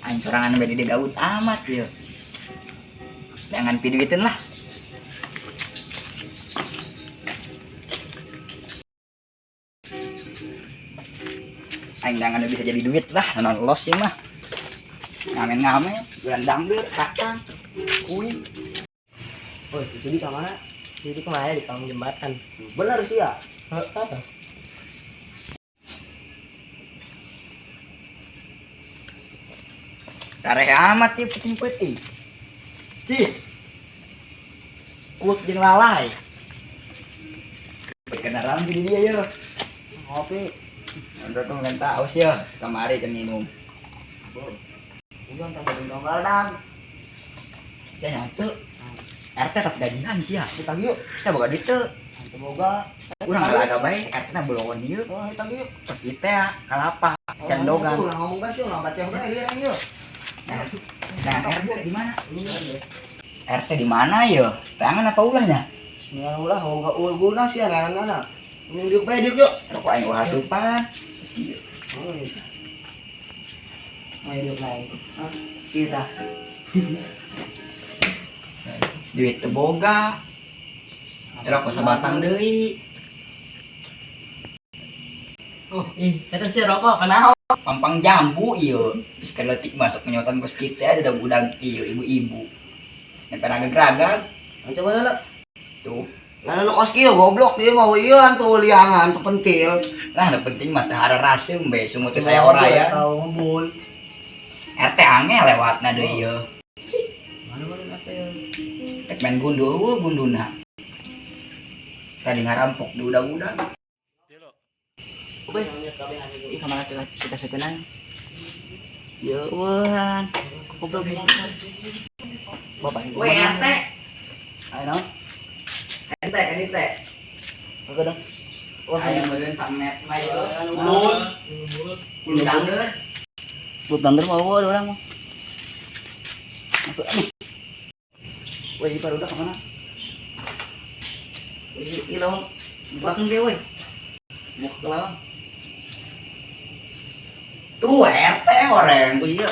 Aing sorangan beda di Daud amat ya. Jangan piduitin lah. Aing jangan bisa jadi duit lah, non los ya mah. Ngamen-ngamen, bulan dangdut, kacang, kuing. Oh, itu di mana? Di kemana di kolong jembatan. Benar sih ya. Tareh amat ya puting-puting. Cih. Kuat jeung lalai. Berkenalan di dia ya. Ngopi. Udah tuh nggak tahu sih ya. Kemari kan minum. Ini kan tambah dongkal dan. Jangan tuh. RT tas gajian sih ya. Kita yuk. Kita boga ditu. Semoga Urang agak baik. RT na belon ieu. oh kita yuk. Pas kita kalapa. Can dogan. Ulah ngomong gas yuk, lambat yang bener dia yuk. Nah, RT di mana? Ini ya. RT di mana ya? Tangan apa ulahnya? Sembilan ulah ngomong gak guna sih anak-anak. Ini diuk bae diuk yuk. Rokok aing ulah hasupan. Oh iya. Ayo diuk lain. Kita. Duit teu boga. Rokok sabatang deui. Eta sih rokok kenapa? Pampang jambu ieu. Geus keletik masuk penyotan bos kita ada budak ieu ibu-ibu. Nyampe ragag-ragag. Coba dulu. Tuh. Lah lu kos kieu goblok dia mau ieu antu liangan tu pentil. Lah nu penting mah teu hara rasem be sumut teh saya oraya. Tahu ngebul. RT angel lewatna deui ieu. Mana RT ya? Tek main gundu gunduna. Tadi ngarampok di udah-udah. Oke. Ih kemana kita sekenan? Ya Tuhan. Goblok banget. Bapak ini. Weh RT. Ayo. RT ini teh. Oke dong. Wah, aya meureun samet mah ieu. Umbul. Bulu dangdeur. Buat bandar mau ada orang mau. Woi, baru udah kemana? Woi, ilong. Belakang dia, woi. Buka ke lawang. Tuh RT orang. Oh iya.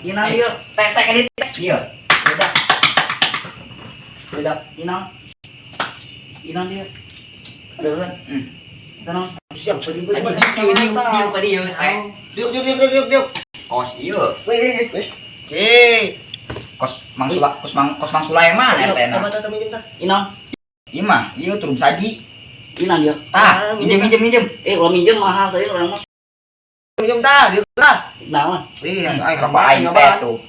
Ina ieu, teh ini teh. Ieu. Beda. Beda. Inang. Inang dia. Ada kan? Tenang. Siap, Tadi diuk ka dieu teh. Diuk. Kos ieu. Wih. Kos Mang Sulaiman RT na. Coba tata minjem tah. Inang. Ieu mah, ieu turun saji. Inang dia. Tah, minjem. Kalau minjem mahal tadi orang mah. Minjem tah, dia tah. Naon? Iya, rokok aing teh tuh.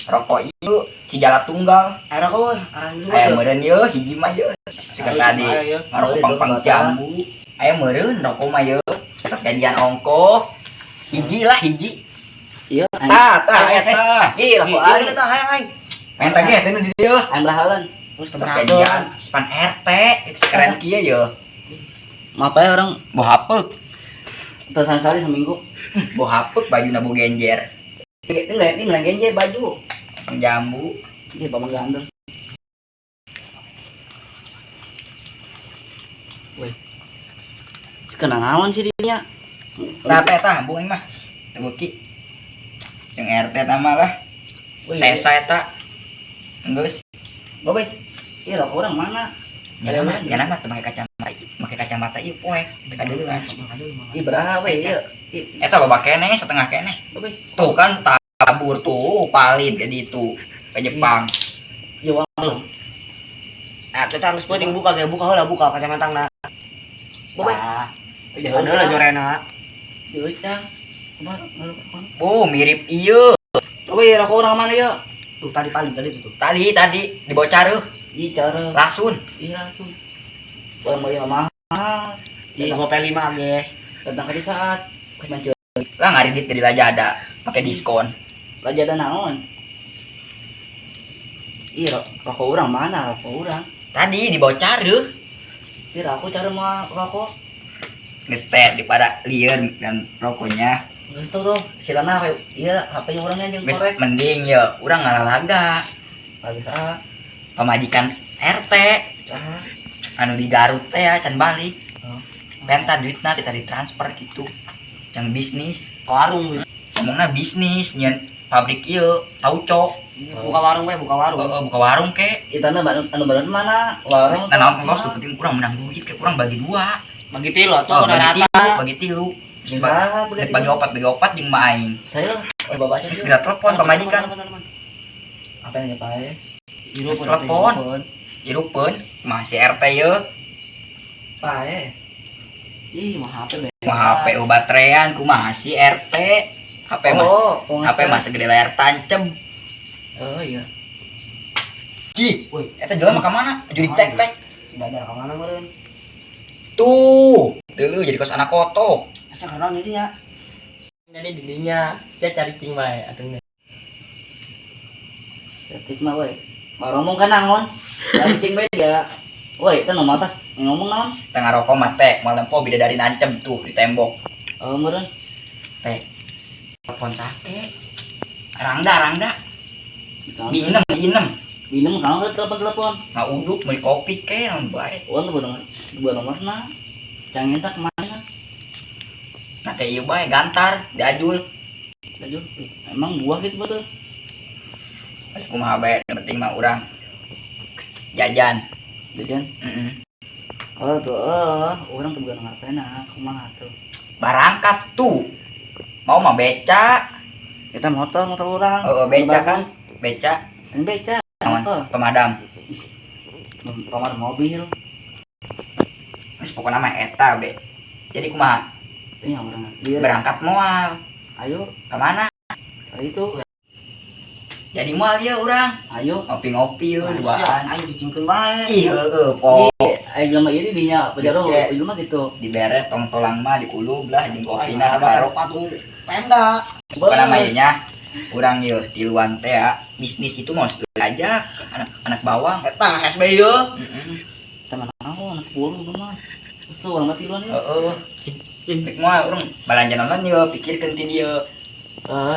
Rokok ieu si jala tunggal. Air rokok, arah itu. Aya meureun ieu hiji mah ieu. Ceuk tadi ngarokok pang-pang jambu. Aya meureun rokok mah ieu. Atas gajian ongko. Hiji. Iya. Tah eta. Ih, rokok aing tah hayang. Main tagih teh nu di dieu. Aing belahalan. Terus Atas gajian span RT, keren kieu ye. Maaf ya orang Boh hapeuk. terusan sehari seminggu. Boh hapeuk bajuna boh genjer. Ini genjer baju. Pang jambu. Ini paman gandel. Woi. Kenang awan sih dia. Tah teh bung mah. Teu beuki. Jeung RT tah mah lah. Sesa eta. Geus. Bobe. Iya rokok orang mana? Jangan mah teu make kacamata ieu poe. Teka deuleun. Ih beraha we ieu. Eta loba keneh setengah keneh. Bobe. Tuh kan tabur tuh palit ke ditu ke Jepang. Yo wang. Nah, kita harus penting buka heula buka kacamatana. Bobe. Ada lah jorena. Deui tah. Oh, mirip ieu. Bobe rokok orang mana ya? Tuh tadi paling tadi tuh. Tadi dibawa careuh. Ih cara. Lasun. Iya langsung. Orang mau mahal. Ih gope 5 ge. Tentang ke saat mencuri. Lah ngaridit ke di Lazada pakai diskon. Lazada naon? Iya rokok orang mana rokok orang? Tadi dibawa careuh. Kira aku cara mau rokok. Geus teh daripada lieur dan rokoknya. Geus tuh silana ieu HP-nya urangnya jeung Geus korek. mending ya urang ngalalaga Lagi saha? pamajikan RT Saha? anu di Garut teh ya can balik Oh. penta duitna kita ditransfer gitu yang bisnis Warung gitu. ngomongna bisnis nyen pabrik ieu tauco Buka warung we, buka warung. buka warung ke Itana anu badan mana? Warung. nah naon kos tuh penting kurang menang duit ke kurang bagi dua Bagi tilu atuh bagi rata. tilu bagi tilu Bisa bagi opat jeung main Saya lah, babanya terus segera telepon pamajikan apa yang nyapain? Terus telepon. Irupeun masih RT ye Pae. Ih, mah HP be. mah HP baterean kumaha si RT HP mas HP mas segede layar tancep Oh iya. Ji eta jelema mah ka mana judi tek-tek Belajar ka mana meureun? tuh dulu jadi kos anak koto Asa karena ini ya. Jadi didinya saya cari cing bae atuh. Ketik mah we. Ngomong kan nangon. Cing bae dia. Woi, itu nomor atas ngomong naon? tengah rokok mah teh malam po bidadari nancem tuh di tembok Oh, meureun. teh telepon sake rangda di inem Minum kang telepon. ngauduk meuli kopi ke naon bae Oh, tuh dua nomorna. Cang entak mana? nah teh ieu bae gantar diajul Lanjut. Emang buah gitu betul. geus kumaha bae yang penting mah urang jajan Jajan. Oh tuh, orang tuh bukan ngarepena, kumaha tuh. barangkat tuh mau mah beca Kita motor orang. beca kan beca Ini beca. naon Motor. pemadam Pamar mobil. geus pokona mah eta be jadi kumaha Ini yang orang. Dia. berangkat moal Ayo, ke mana ayo itu. jadi moal ya urang Ayo. ngopi-ngopi yeuh duaan Ayo dicingkeun bae. ih heueuh po Ayo jelema ieu dinya pajaro, Geus, ieu mah gitu. dibere tong-tolang mah dikulub lah jeung kopina Ada sabarok patung Pemda. pokona mah ieu nya urang yeuh tiluan teh ya bisnis itu mau diajak anak bawang Eta SB ieu. heeh Teman naon anak bulu mah. Terus tuh urang mah tiluan ieu. heeh Dek mah urang balanja naon yeuh pikirkeun ti dieu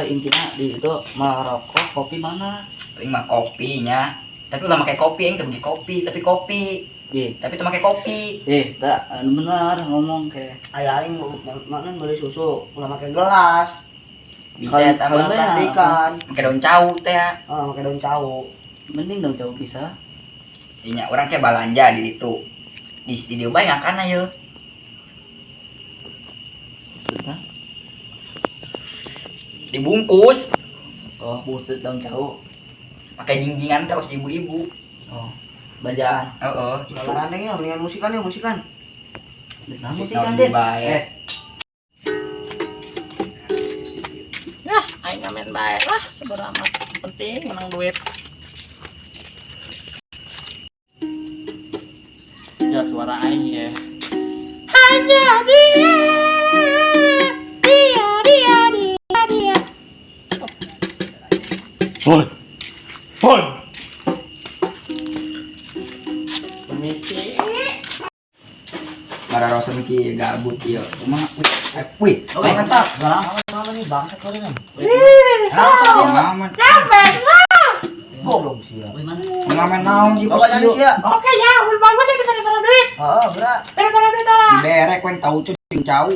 Intinya di itu merokok kopi mana? paling mah kopinya tapi ulah make kopi aing teu beli kopi tapi kopi Ye, tapi teu make kopi tak benar ngomong kayak Ayah aing mana beli susu, ulah make gelas, bisa Kalau- tambah kalau mana? plastikan, make daun cau teh ya pakai daun cau. mending dong jauh bisa. nya urang kayak balanja di ditu di studio bae ngakana yeuh Sudah. dibungkus Oh, buset dong jauh. pakai jingjingan terus ibu-ibu Oh, bajaan. heeh Lalaran deh ya, mendingan musikan ya musikan. Musik naon kan deh. bae Yah, aing ngamen bae lah seberapa amat. Penting menang duit. Ya suara aing ya. Hanya dia. Dia. Hoi. Permisi. marah rasa miki gabut ieu kumaha wih mantap Apa nih bangsa kalian? ngaman Goblok sih ya. Woi mana? ngaman naon ieu Bawa nyanyi sih ya. Oke ya, udah bagus ya daripada duit. Heeh, gerak. Daripada duit lah. dibere koeng tau tuh jeung cau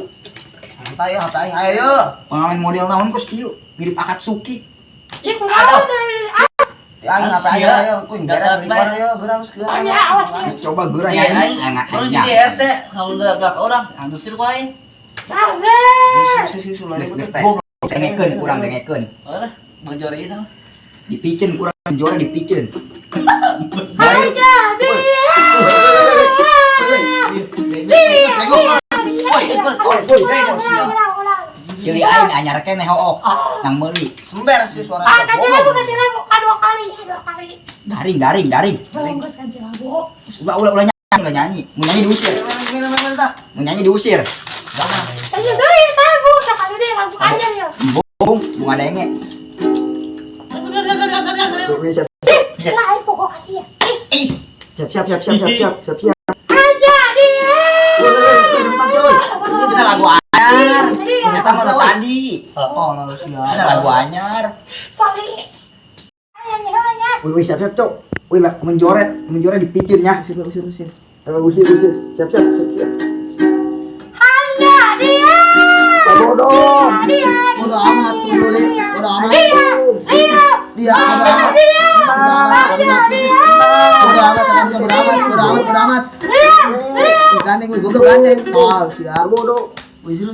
Santai ya, HP aing ayo. pengamen model naon kos kieu mirip Akatsuki Ih, kumaha deh. Aing HP aing ayo, kuing beres libar ya, gerak geus gerak. Oh ya, awas ya. geus coba geura Iya, nyanyi aing enak orang aja jadi RT kalau enggak orang andusir ku aing. Sisi sulari geus betul. teh Goblok. dengekeun kurang dengekeun Alah, bojor ieu tah. dipikeun kurang juara dipikeun ciri aing anyar keneh hook nang meuli Sember sih suara. Ganti lagu, dua kali. daring Terus ganti lagu. ulah nyanyi mun nyanyi diusir mun nyanyi diusir Ayo deh, lagu sekali deh lagu aja ya. bung bunga denge Lah, pokok kasih ya. Siap. Aja dia. kita lagu anyar ternyata mah tadi Tolol sih ya. Ada lagu anyar. Wih, siap-siap, Cok. Wih, lah, menjoret dipikirnya. Usir. Usir. Siap. Bodoh amat tuh dulu. Bodoh amat. Dia bodoh amat. Gandeng, goblok gandeng. Tol, siap bodoh. Usir.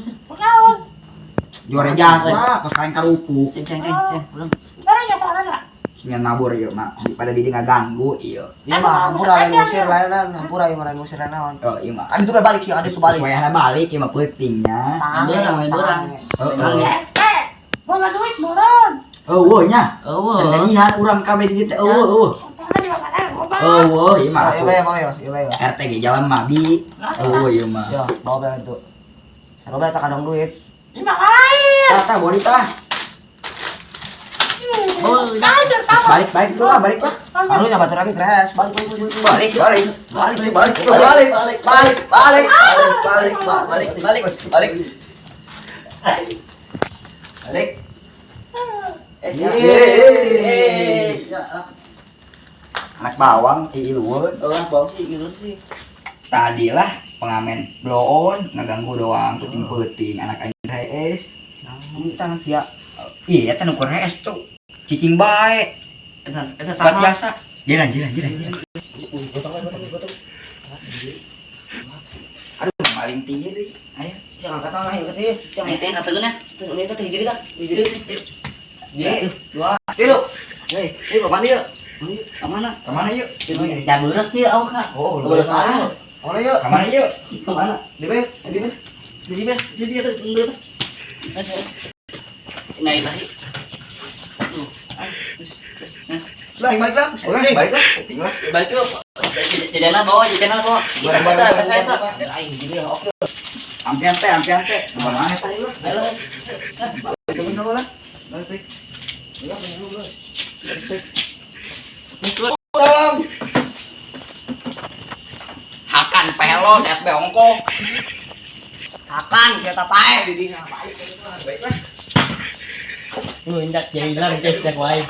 Juara jasa, kos kalian karupuk. Ceng. Ulang. Sinian mabur yuk, mak. Pada didi nggak ganggu, iya. Iya mah, hampura lain ngusir lain, hampura yang lain ngusir naon. Oh iya mak. Kan itu balik sih, ada tuh balik. Supaya balik, ya mak pentingnya. Main dorang. Oh, nya. Oh. Cendekian urang kabeh di dieu. Oh, iya mak. Iya. RT ge jalan mabi. Oh iya mak. Ya, bawa bel itu. Coba tak kadang duit. Tata boleh tah. Oh, Balik tuh lah, balik lah. Anu nya batur lagi tres, balik. Balik. Anak bawang, iluan. bawang sih gitu sih. Tadilah pengamen blow on, ngeganggu doang, puting-puting, anak aing HS. Tangan dia. Iya, eta nu HS tuh. Cicing bae. Eta Buat sama. jasa. Jalan. Aduh, maling tinggi deh. Ayo. Jangan kata lah, yuk ketih. Jangan itu ngateun nah. Tuh, lihat teh jadi dah. Jadi. Jadi, Dua. Tilu. Ini ke mana yuk? Kemana? Kemana yuk? Jaburat yuk, aku kak. Oh, Boleh salah. Mana yuk? Kemana yuk? Kemana? Di be. Jadi ada enggak. Nailahi. Lah, balik lah. Balik lah. Tinggal. Balik yuk. Jadinya bawa. Barang. Saya tak. Aing jadi ya, oke. Ampian teh. Kemana teh? Ayo. Temen dulu lah. Balik. Ya, dulu. Hakan pelos SB ongko. Akan kita pae di dinya. Baiklah. Hendak jadi lang guys yang lain.